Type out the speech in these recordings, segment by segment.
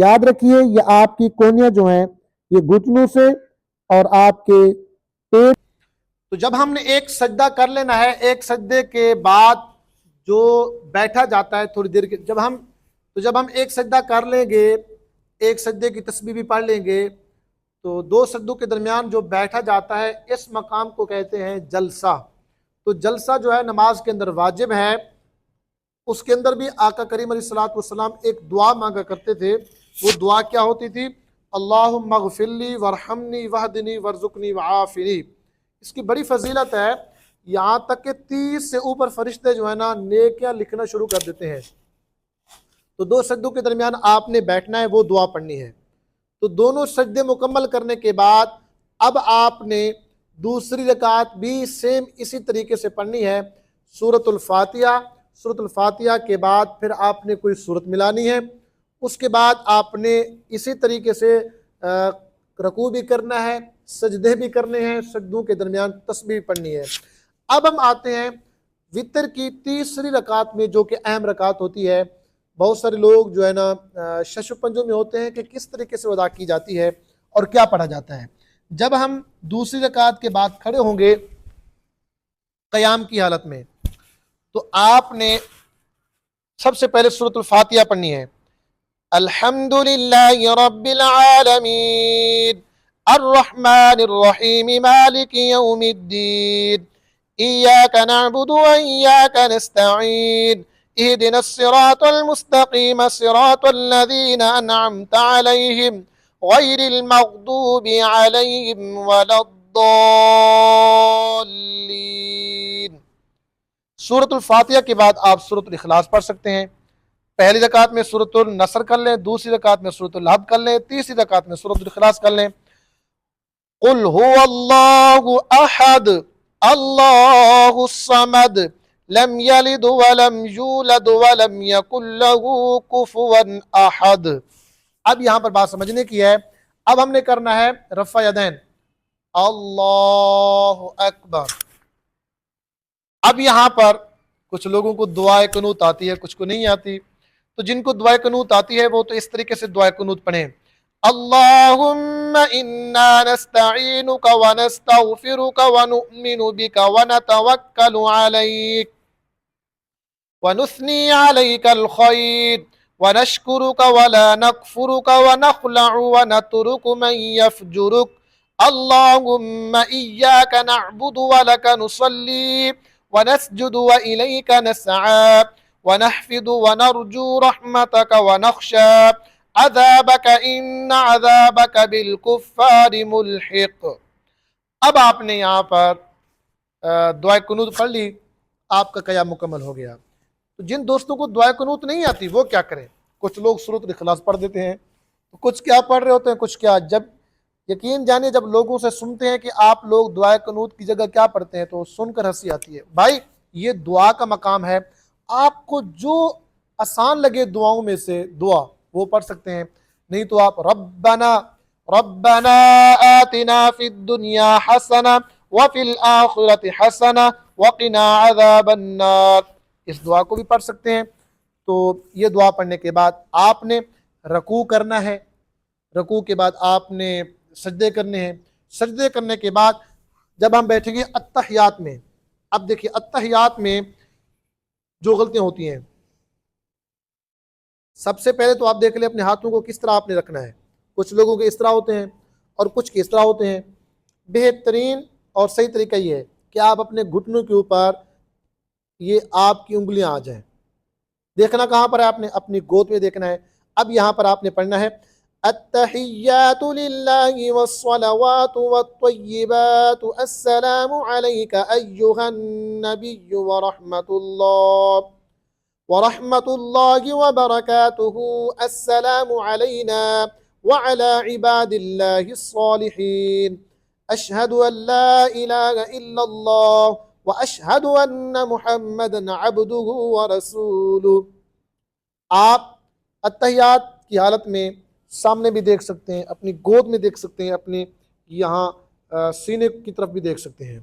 یاد رکھیے یہ آپ کی کونیاں جو ہیں یہ گھٹنوں سے اور آپ کے پیٹ. تو جب ہم نے ایک سجدہ کر لینا ہے، ایک سجدے کے بعد جو بیٹھا جاتا ہے تھوڑی دیر کے جب ہم ایک سجدہ کر لیں گے، ایک سجدے کی تسبیح بھی پڑھ لیں گے، تو دو سجدوں کے درمیان جو بیٹھا جاتا ہے اس مقام کو کہتے ہیں جلسہ. تو جلسہ جو ہے نماز کے اندر واجب ہے. اس کے اندر بھی آقا کریم علیہ الصلوۃ والسلام ایک دعا مانگا کرتے تھے. وہ دعا کیا ہوتی تھی؟ اللہم اغفر لی وارحمنی واہدنی وارزقنی وعافنی. اس کی بڑی فضیلت ہے، یہاں تک کہ 30 سے اوپر فرشتے جو ہے نا نیکیاں لکھنا شروع کر دیتے ہیں. تو دو سجدوں کے درمیان آپ نے بیٹھنا ہے، وہ دعا پڑھنی ہے. تو دونوں سجدے مکمل کرنے کے بعد اب آپ نے دوسری رکعت بھی سیم اسی طریقے سے پڑھنی ہے. سورۃ الفاتحہ، سورۃ الفاتحہ کے بعد پھر آپ نے کوئی سورت ملانی ہے. اس کے بعد آپ نے اسی طریقے سے رکوع بھی کرنا ہے، سجدے بھی کرنے ہیں، سجدوں کے درمیان تسبیح پڑھنی ہے. اب ہم آتے ہیں وتر کی تیسری رکعت میں، جو کہ اہم رکعت ہوتی ہے. بہت سارے لوگ جو ہے نا شش و پنجوں میں ہوتے ہیں کہ کس طریقے سے ادا کی جاتی ہے اور کیا پڑھا جاتا ہے. جب ہم دوسری رکعت کے بعد کھڑے ہوں گے قیام کی حالت میں، تو آپ نے سب سے پہلے سورۃ الفاتحہ پڑھنی ہے. الحمد للہ رب العالمین الرحمن الرحیم مالک یوم الدین ایاک نعبد و ایاک نستعین اهدنا الصراط المستقیم صراط الذین انعمت علیہم غیر المغضوب علیہم ولا الضالین. سورۃ الفاتحہ کے بعد آپ سورۃ الاخلاص پڑھ سکتے ہیں. پہلی رکعت میں سورۃ النصر کر لیں، دوسری رکعت میں سورۃ الحب کر لیں، تیسری رکعت میں سورۃ الاخلاص کر لیں. قل هو اللہ احد اللہ الصمد لم یلد ولم یولد ولم یکن له کفوا احد. اب یہاں پر بات سمجھنے کی ہے. اب ہم نے کرنا ہے رفع یدین، اللہ اکبر. اب یہاں پر کچھ لوگوں کو دعائے قنوت آتی ہے، کچھ کو نہیں آتی. تو جن کو دعائے قنوت آتی ہے وہ تو اس طریقے سے دعائے قنوت پڑھیں. اللہم انا نستعینک ونستغفرک ونؤمن بک ونتوکل علیک ونثنی علیک الخیر ونشکرک ولا نکفرک ونخلع ونترک من یفجرک اللہم ایاک نعبد ولک نصلی ونسجد وإلیک نسعى ونحفظ ونرجو رحمتك ونخشى عذابك ان عذابك بالکفار ملحق. اب آپ نے یہاں پر دعائے قنوت پڑھ لی، آپ کا قیام مکمل ہو گیا. تو جن دوستوں کو دعائے قنوت نہیں آتی وہ کیا کریں؟ کچھ لوگ سورۃ الاخلاص پڑھ دیتے ہیں، کچھ کیا پڑھ رہے ہوتے ہیں، کچھ کیا. جب یقین جانے جب لوگوں سے سنتے ہیں کہ آپ لوگ دعائے قنوت کی جگہ کیا پڑھتے ہیں تو سن کر ہنسی آتی ہے. بھائی یہ دعا کا مقام ہے، آپ کو جو آسان لگے دعاؤں میں سے دعا وہ پڑھ سکتے ہیں. نہیں تو آپ ربنا آتنا فی الدنیا حسنہ وفی الآخرۃ حسنہ وقنا عذاب النار، اس دعا کو بھی پڑھ سکتے ہیں. تو یہ دعا پڑھنے کے بعد آپ نے رکوع کرنا ہے. رکوع کے بعد آپ نے سجدے کرنے ہیں. سجدے کرنے کے بعد جب ہم بیٹھیں گے التحیات میں، اب دیکھیے التحیات میں جو غلطیاں ہوتی ہیں، سب سے پہلے تو آپ دیکھ لیں اپنے ہاتھوں کو کس طرح آپ نے رکھنا ہے. کچھ لوگوں کے اس طرح ہوتے ہیں اور کچھ کے اس طرح ہوتے ہیں. بہترین اور صحیح طریقہ یہ ہے کہ آپ اپنے گھٹنوں کے اوپر یہ آپ کی انگلیاں آ جائیں. دیکھنا کہاں پر ہے؟ آپ نے اپنی گود میں دیکھنا ہے. اب یہاں پر آپ نے پڑھنا ہے التحیات للہ والصلوات والطیبات السلام علیک ایہا النبی ورحمۃ اللہ وبرکاتہ السلام علینا وعلی عباد اللہ الصالحین اشہد ان لا الہ الا اللہ واشہد ان محمدا عبدہ ورسولہ. آپ التحیات کی حالت میں سامنے بھی دیکھ سکتے ہیں، اپنی گود میں دیکھ سکتے ہیں، اپنے یہاں سینے کی طرف بھی دیکھ سکتے ہیں.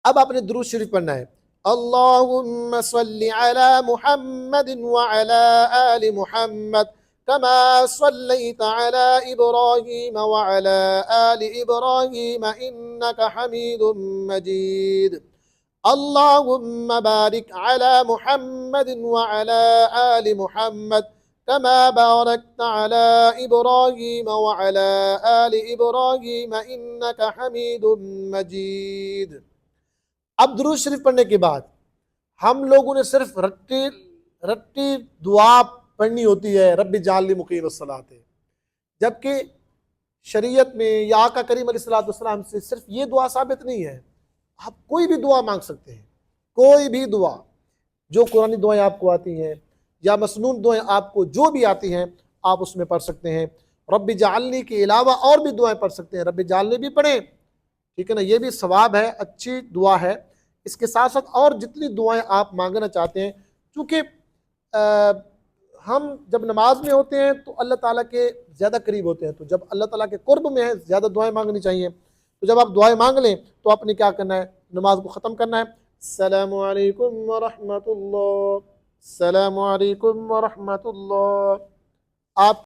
اب آپ نے درود شریف پڑھنا ہے. اللہم صلی علی محمد وعلی آل محمد كما صليت على إبراهيم وعلى آل إبراهيم إنك حميد مجيد اللهم بارك على محمد وعلى آل محمد كما باركت على إبراهيم وعلى آل إبراهيم إنك حميد مجيد. اب درود شریف پڑھنے کے بعد ہم لوگوں نے صرف رٹی دعا پڑھنی ہوتی ہے رب اجعلنی مقیم الصلاۃ، جبکہ شریعت میں یا آقا کریم علیہ الصلوۃ والسلام سے صرف یہ دعا ثابت نہیں ہے. آپ کوئی بھی دعا مانگ سکتے ہیں، کوئی بھی دعا، جو قرآنی دعائیں آپ کو آتی ہیں یا مسنون دعائیں آپ کو جو بھی آتی ہیں آپ اس میں پڑھ سکتے ہیں. رب اجعلنی کے علاوہ اور بھی دعائیں پڑھ سکتے ہیں، رب اجعلنی بھی پڑھیں، ٹھیک ہے نا، یہ بھی ثواب ہے، اچھی دعا ہے. اس کے ساتھ ساتھ اور جتنی دعائیں آپ مانگنا چاہتے ہیں، چونکہ ہم جب نماز میں ہوتے ہیں تو اللہ تعالیٰ کے زیادہ قریب ہوتے ہیں، تو جب اللہ تعالیٰ کے قرب میں ہے زیادہ دعائیں مانگنی چاہیے. تو جب آپ دعائیں مانگ لیں تو آپ نے کیا کرنا ہے، نماز کو ختم کرنا ہے. السلام علیکم ورحمۃ اللہ، السلام علیکم ورحمۃ اللہ. آپ